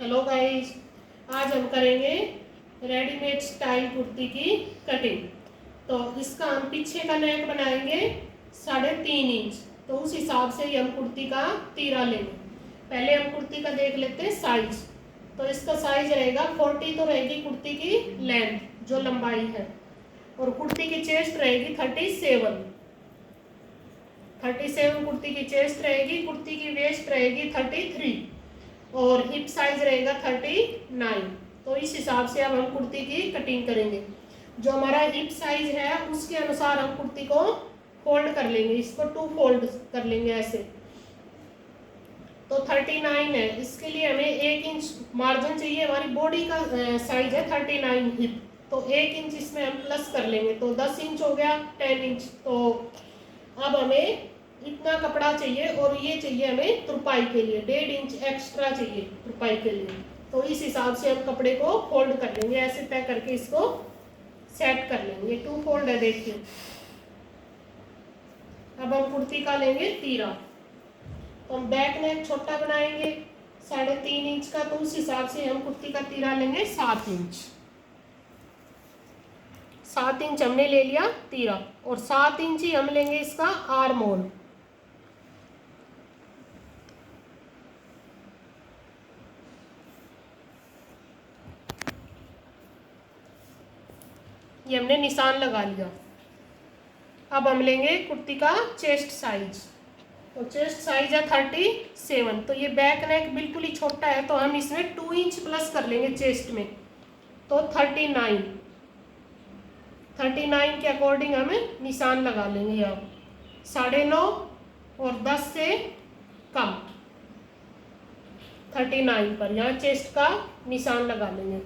Hello guys, आज हम करेंगे रेडीमेड स्टाइल कुर्ती की कटिंग। तो इसका हम पीछे का नेक बनाएंगे 3.5 इंच। तो उस हिसाब से ही हम कुर्ती का तीरा लेंगे। पहले हम कुर्ती का देख लेते हैं साइज। तो इसका साइज रहेगा 40 तो रहेगी कुर्ती की लेंथ जो लंबाई है, और कुर्ती की चेस्ट रहेगी 37 कुर्ती की चेस्ट रहेगी। कुर्ती की वेस्ट रहेगी 33 और हिप साइज रहेगा 39। तो इस हिसाब से अब हम कुर्ती की कटिंग करेंगे। जो हमारा हिप साइज है उसके अनुसार हम कुर्ती को फोल्ड कर लेंगे, इसको 2 फोल्ड कर लेंगे ऐसे। तो 39 है, इसके लिए हमें 1 इंच मार्जिन चाहिए। हमारी बॉडी का साइज है 39 हिप, तो 1 इंच इसमें हम प्लस कर लेंगे, तो 10 इंच हो गया, 10 इंच। तो अब हमें इतना कपड़ा चाहिए, और ये चाहिए हमें तुरपाई के लिए 1.5 इंच एक्स्ट्रा चाहिए तुरपाई के लिए। तो इस हिसाब से हम कपड़े को फोल्ड कर लेंगे, ऐसे तय करके इसको सेट कर लेंगे। 2 फोल्ड है, देखिए। अब हम कुर्ती का लेंगे तीरा। तो हम बैक नेक छोटा बनाएंगे 3.5 इंच का, तो उस हिसाब से हम कुर्ती का तीरा लेंगे 7 इंच। 7 इंच हमने ले लिया तीरा, और 7 इंच ही हम लेंगे इसका आर्म होल। ये हमने निशान लगा लिया। अब हम लेंगे कुर्ती का चेस्ट साइज। तो चेस्ट साइज है 37। तो ये बैक नेक बिल्कुल ही छोटा है, तो हम इसमें 2 इंच प्लस कर लेंगे चेस्ट में। तो 39 के अकॉर्डिंग हमें निशान लगा लेंगे यहाँ 9.5 और 10 से कम 39 पर यहाँ चेस्ट का निशान लगा लेंगे।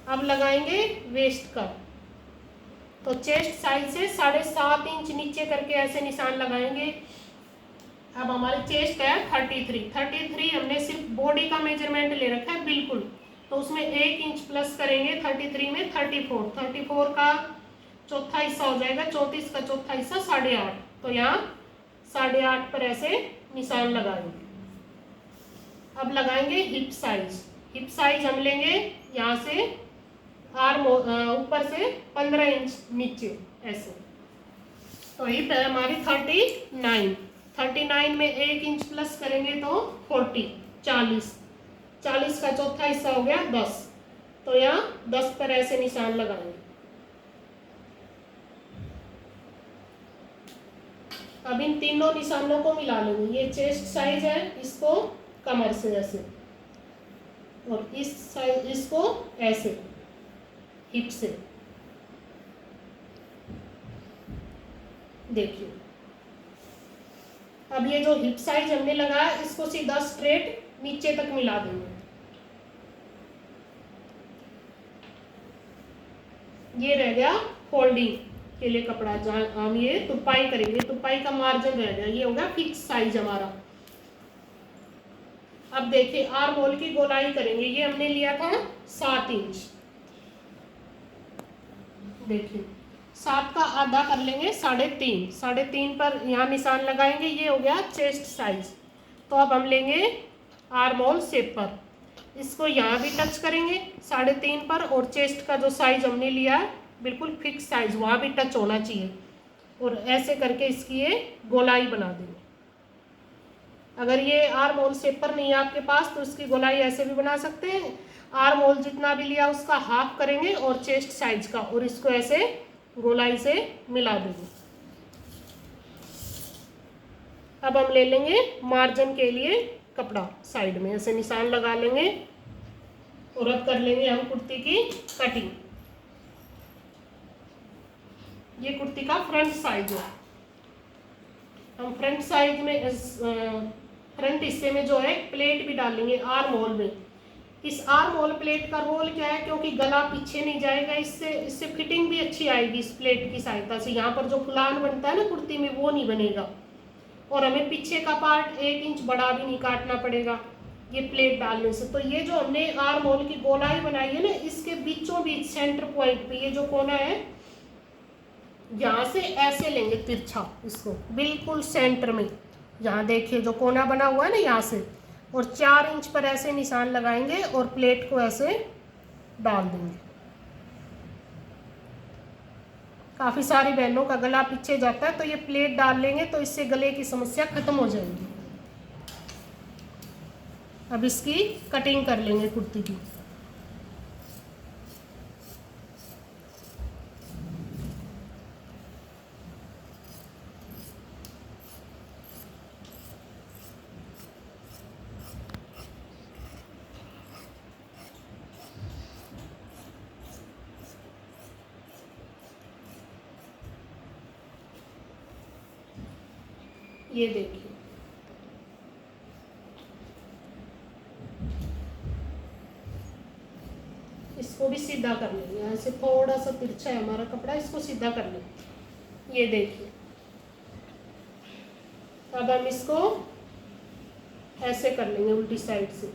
अब लगाएंगे वेस्ट का। तो चेस्ट साइज से 7.5 इंच नीचे करके ऐसे निशान लगाएंगे। अब हमारी चेस्ट है 33 हमने सिर्फ बॉडी का मेजरमेंट ले रखा है बिल्कुल, तो उसमें 1 इंच प्लस करेंगे 33 में 34 का चौथा हिस्सा हो जाएगा, 34 का चौथा हिस्सा 8.5। तो यहाँ 8.5 पर ऐसे निशान लगाएंगे। अब लगाएंगे हिप साइज हम लेंगे यहाँ से आर्म ऊपर से 15 इंच नीचे ऐसे। तो हिप है हमारी 39 में 1 इंच प्लस करेंगे तो 40 का चौथा हिस्सा हो गया 10। तो यहाँ 10 पर ऐसे निशान लगाएंगे। अब इन तीनों निशानों को मिला लेंगे। ये चेस्ट साइज है, इसको कमर से ऐसे, और इस साइज इसको ऐसे हिप से। देखिए, अब ये जो हिप साइज हमने लगाया इसको सीधा स्ट्रेट नीचे तक मिला देंगे। ये रह गया फोल्डिंग के लिए कपड़ा, जहां हम ये तुरपाई करेंगे। तुरपाई का मार्जिन रह गया, ये होगा फिक्स साइज हमारा। अब देखिए आर्म होल की गोलाई करेंगे। ये हमने लिया था 7 इंच। देखिए 7 का आधा कर लेंगे 3.5 पर यहाँ निशान लगाएंगे। ये हो गया चेस्ट साइज। तो अब हम लेंगे आर्म होल शेपर, इसको यहाँ भी टच करेंगे 3.5 पर, और चेस्ट का जो साइज हमने लिया है बिल्कुल फिक्स साइज वहाँ भी टच होना चाहिए, और ऐसे करके इसकी ये गोलाई बना देंगे। अगर ये आर्म होल शेपर नहीं है आपके पास तो इसकी गोलाई ऐसे भी बना सकते हैं। आर्म होल जितना भी लिया उसका हाफ करेंगे और चेस्ट साइज का, और इसको ऐसे गोलाई से मिला देंगे। अब हम ले लेंगे मार्जिन के लिए कपड़ा, साइड में ऐसे निशान लगा लेंगे, और अब कर लेंगे हम कुर्ती की कटिंग। ये कुर्ती का फ्रंट साइज है। हम फ्रंट साइज में फ्रंट हिस्से में जो है प्लेट भी डालेंगे आर्म होल में। इस आर्म होल प्लेट का रोल क्या है, क्योंकि गला पीछे नहीं जाएगा, इससे फिटिंग भी अच्छी आएगी इस प्लेट की सहायता से। यहाँ पर जो फुलान बनता है ना कुर्ती में वो नहीं बनेगा, और हमें पीछे का पार्ट 1 इंच बड़ा भी नहीं काटना पड़ेगा ये प्लेट डालने से। तो ये जो हमने आर्म होल की गोलाई बनाई है ना, इसके बीचों बीच सेंटर पॉइंट पे ये जो कोना है, यहाँ से ऐसे लेंगे तिरछा इसको बिल्कुल सेंटर में। यहाँ देखिए जो कोना बना हुआ है ना, यहाँ से और 4 इंच पर ऐसे निशान लगाएंगे और प्लेट को ऐसे डाल देंगे। काफ़ी सारी बहनों का गला पीछे जाता है, तो ये प्लेट डाल लेंगे तो इससे गले की समस्या खत्म हो जाएगी। अब इसकी कटिंग कर लेंगे कुर्ती की। ये देखिए, इसको भी सीधा कर लेंगे। ऐसे थोड़ा सा तिरछा है हमारा कपड़ा, इसको सीधा कर लेंगे। ये देखिए, अब हम इसको ऐसे कर लेंगे उल्टी साइड से।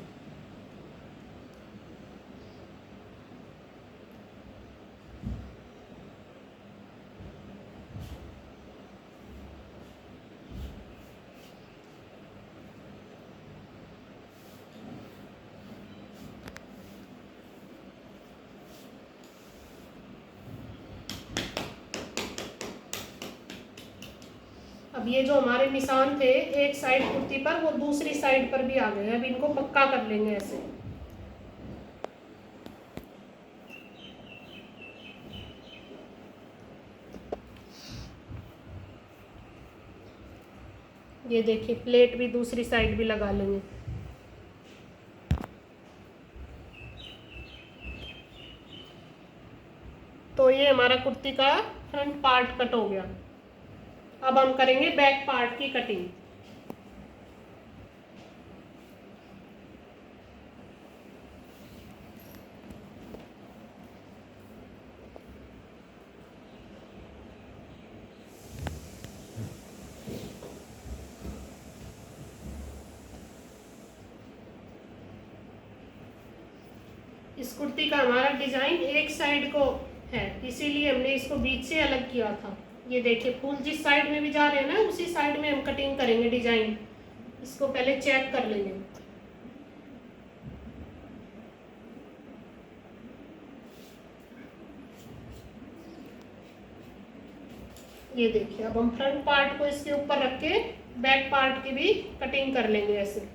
अब ये जो हमारे निशान थे एक साइड कुर्ती पर, वो दूसरी साइड पर भी आ गए। अब इनको पक्का कर लेंगे ऐसे। ये देखिए, प्लेट भी दूसरी साइड भी लगा लेंगे। तो ये हमारा कुर्ती का फ्रंट पार्ट कट हो गया। अब हम करेंगे बैक पार्ट की कटिंग। इस कुर्ती का हमारा डिजाइन एक साइड को है, इसीलिए हमने इसको बीच से अलग किया था। ये देखिए, फूल जिस साइड में भी जा रहे हैं ना, उसी साइड में हम कटिंग करेंगे डिजाइन। इसको पहले चेक कर लेंगे। ये देखिए, अब हम फ्रंट पार्ट को इसके ऊपर रख के बैक पार्ट की भी कटिंग कर लेंगे ऐसे।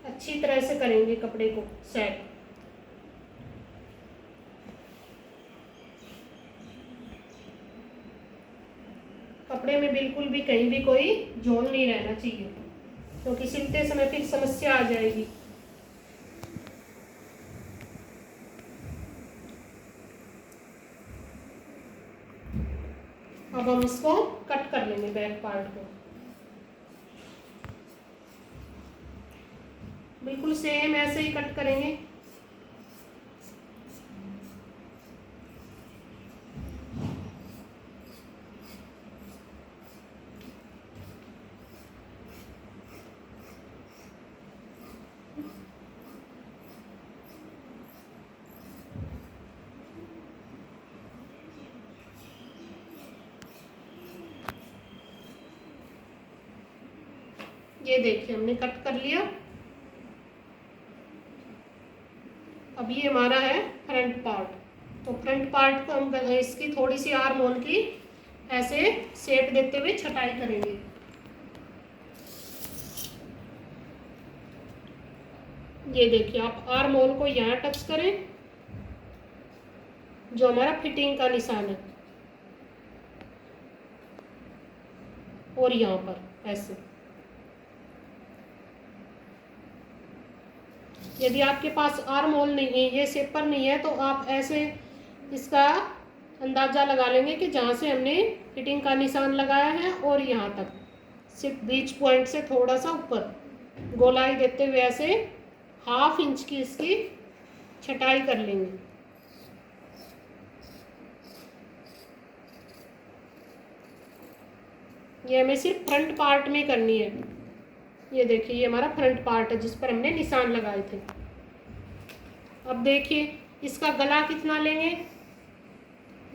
अच्छी तरह से करेंगे कपड़े को सेट। कपड़े में बिल्कुल भी कहीं भी कोई झोल नहीं रहना चाहिए, क्योंकि सिलते समय फिर समस्या आ जाएगी। अब हम इसको कट कर लेंगे बैक पार्ट को। बिल्कुल सेम ऐसे ही कट करेंगे। ये देखिए, हमने कट कर लिया। अब ये हमारा है फ्रंट पार्ट। तो फ्रंट पार्ट को हम इसकी थोड़ी सी आर्म होल की ऐसे शेप देते हुए छटाई करेंगे। ये देखिए, आप आर्म होल को यहाँ टच करें, जो हमारा फिटिंग का निशान है, और यहाँ पर ऐसे। यदि आपके पास आर्म होल नहीं है, ये शेपर नहीं है, तो आप ऐसे इसका अंदाज़ा लगा लेंगे कि जहाँ से हमने फिटिंग का निशान लगाया है और यहाँ तक सिर्फ बीच पॉइंट से थोड़ा सा ऊपर गोलाई देते हुए ऐसे 1/2 इंच की इसकी छटाई कर लेंगे। ये हमें सिर्फ फ्रंट पार्ट में करनी है। ये देखिए ये हमारा फ्रंट पार्ट है जिस पर हमने निशान लगाए थे। अब देखिए इसका गला कितना लेंगे,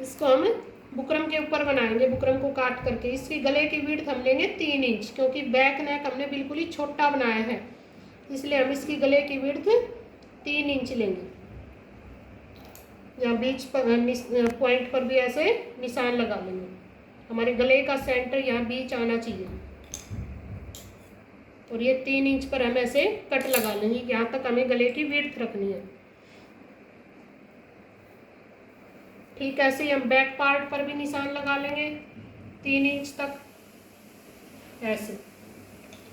इसको हम बुकरम के ऊपर बनाएंगे, बुकरम को काट करके। इसके गले की विड्थ हम लेंगे 3 इंच, क्योंकि बैक नेक हमने बिल्कुल ही छोटा बनाया है, इसलिए हम इसकी गले की विड्थ 3 इंच लेंगे। यहाँ बीच पर पॉइंट पर भी ऐसे निशान लगा लेंगे। हमारे गले का सेंटर यहाँ बीच आना चाहिए, और ये 3 इंच पर हम ऐसे कट लगा लेंगे। यहाँ तक हमें गले की विड्थ रखनी है। ठीक ऐसे ही हम बैक पार्ट पर भी निशान लगा लेंगे 3 इंच तक ऐसे,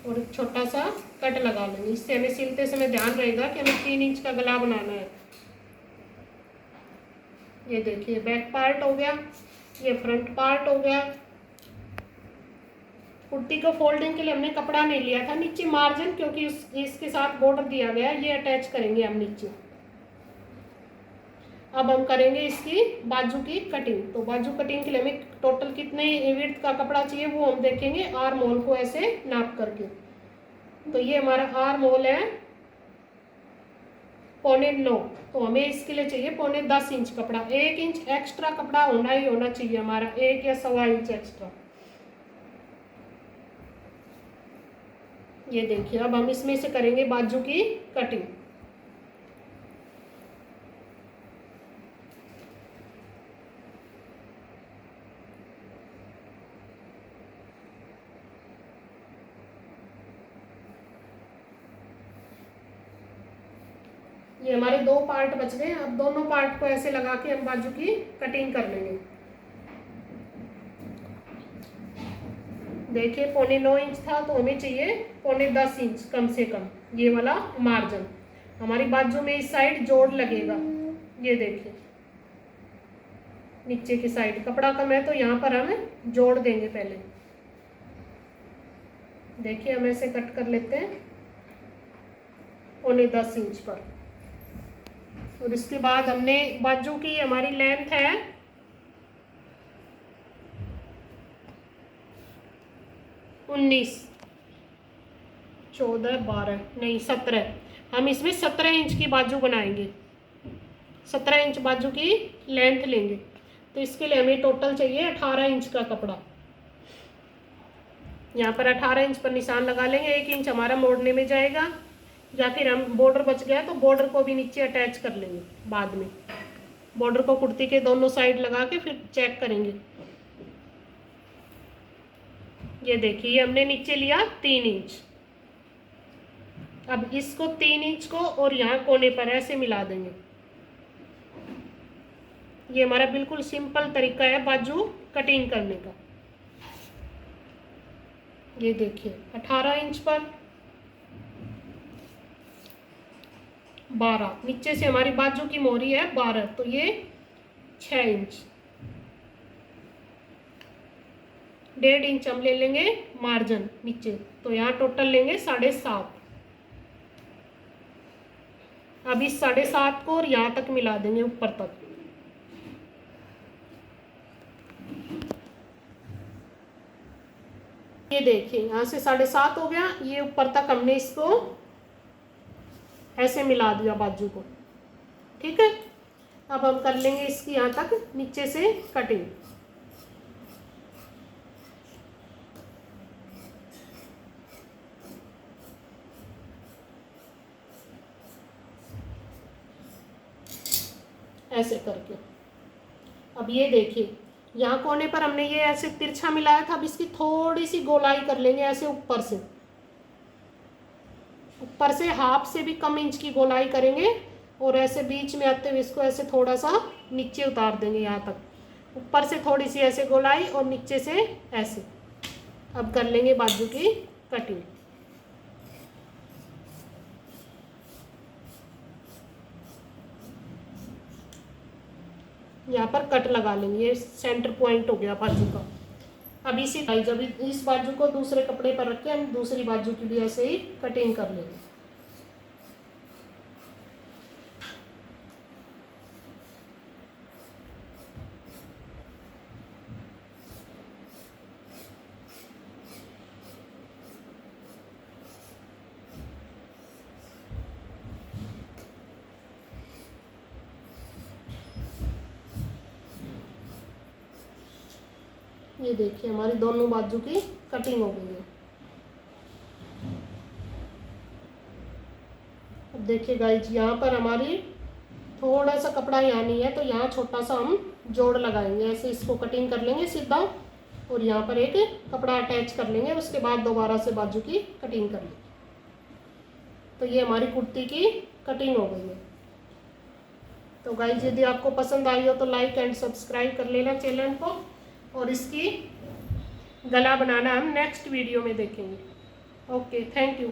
और एक छोटा सा कट लगा लेंगे। इससे हमें सिलते समय ध्यान रहेगा कि हमें 3 इंच का गला बनाना है। ये देखिए बैक पार्ट हो गया, ये फ्रंट पार्ट हो गया। कुर्ती को फोल्डिंग के लिए हमने कपड़ा नहीं लिया था, नीचे मार्जिन, क्योंकि इसके साथ बॉर्डर दिया गया है, ये अटैच करेंगे हम नीचे। अब हम करेंगे इसकी बाजू की कटिंग। तो बाजू कटिंग के लिए हमें टोटल कितने विड्थ का कपड़ा चाहिए वो हम देखेंगे आर्म होल को ऐसे नाप करके। तो ये हमारा आर्म होल है 9.25, तो हमें इसके लिए चाहिए 9.10 इंच कपड़ा। 1 इंच एक्स्ट्रा कपड़ा होना ही होना चाहिए हमारा, 1 या 1.25 इंच एक्स्ट्रा। ये देखिए अब हम इसमें से करेंगे बाजू की कटिंग। ये हमारे 2 पार्ट बच गए। अब दोनों पार्ट को ऐसे लगा के हम बाजू की कटिंग कर लेंगे। देखिए 9.25 इंच था, तो हमें चाहिए 9.10 इंच कम से कम, ये वाला मार्जिन। हमारी बाजू में इस साइड जोड़ लगेगा। ये देखिए नीचे की साइड कपड़ा कम है, तो यहाँ पर हम जोड़ देंगे पहले। देखिए हम ऐसे कट कर लेते हैं 9.10 इंच पर। और इसके बाद हमने बाजू की हमारी लेंथ है 19, 14, 12 नहीं 17, हम इसमें 17 इंच की बाजू बनाएंगे। 17 इंच बाजू की लेंथ लेंगे, तो इसके लिए हमें टोटल चाहिए 18 इंच का कपड़ा। यहाँ पर 18 इंच पर निशान लगा लेंगे। 1 इंच हमारा मोड़ने में जाएगा, या फिर हम बॉर्डर बच गया तो बॉर्डर को भी नीचे अटैच कर लेंगे बाद में। बॉर्डर को कुर्ती के दोनों साइड लगा के फिर चेक करेंगे। ये देखिए हमने नीचे लिया 3 इंच। अब इसको 3 इंच को और यहाँ कोने पर ऐसे मिला देंगे। ये हमारा बिल्कुल सिंपल तरीका है बाजू कटिंग करने का। ये देखिए 18 इंच पर 12, नीचे से हमारी बाजू की मोहरी है 12, तो ये 6 इंच। 1.5 इंच हम ले लेंगे मार्जिन नीचे, तो यहाँ टोटल लेंगे 7.5। अब इस 7.5 को और यहाँ तक मिला देंगे ऊपर तक। ये देखिए यहाँ से 7.5 हो गया, ये ऊपर तक हमने इसको ऐसे मिला दिया बाजू को। ठीक है, अब हम कर लेंगे इसकी यहाँ तक नीचे से कटिंग। ऐसे करके। अब ये देखिए यहाँ कोने पर हमने ये ऐसे तिरछा मिलाया था, अब इसकी थोड़ी सी गोलाई कर लेंगे ऐसे ऊपर से। ऊपर से हाफ से भी कम इंच की गोलाई करेंगे, और ऐसे बीच में आते हुए इसको ऐसे थोड़ा सा नीचे उतार देंगे यहाँ तक। ऊपर से थोड़ी सी ऐसे गोलाई और नीचे से ऐसे। अब कर लेंगे बाजू की कटिंग। यहाँ पर कट लगा लेंगे, ये सेंटर पॉइंट हो गया बाजू का। अब इसी जब इस बाजू को दूसरे कपड़े पर रख के हम दूसरी बाजू की भी ऐसे ही कटिंग कर लेंगे। ये देखिए हमारी दोनों बाजू की कटिंग हो गई है। अब देखिए गाइज यहाँ पर हमारी थोड़ा सा कपड़ा यहाँ नहीं है, तो यहाँ छोटा सा हम जोड़ लगाएंगे। ऐसे इसको कटिंग कर लेंगे सीधा और यहाँ पर एक कपड़ा अटैच कर लेंगे। उसके बाद दोबारा से बाजू की कटिंग कर लेंगे। तो ये हमारी कुर्ती की कटिंग हो गई है। तो गाइज यदि आपको पसंद आई हो तो लाइक एंड सब्सक्राइब कर लेना चैनल को, और इसकी गला बनाना हम नेक्स्ट वीडियो में देखेंगे। Okay, thank you.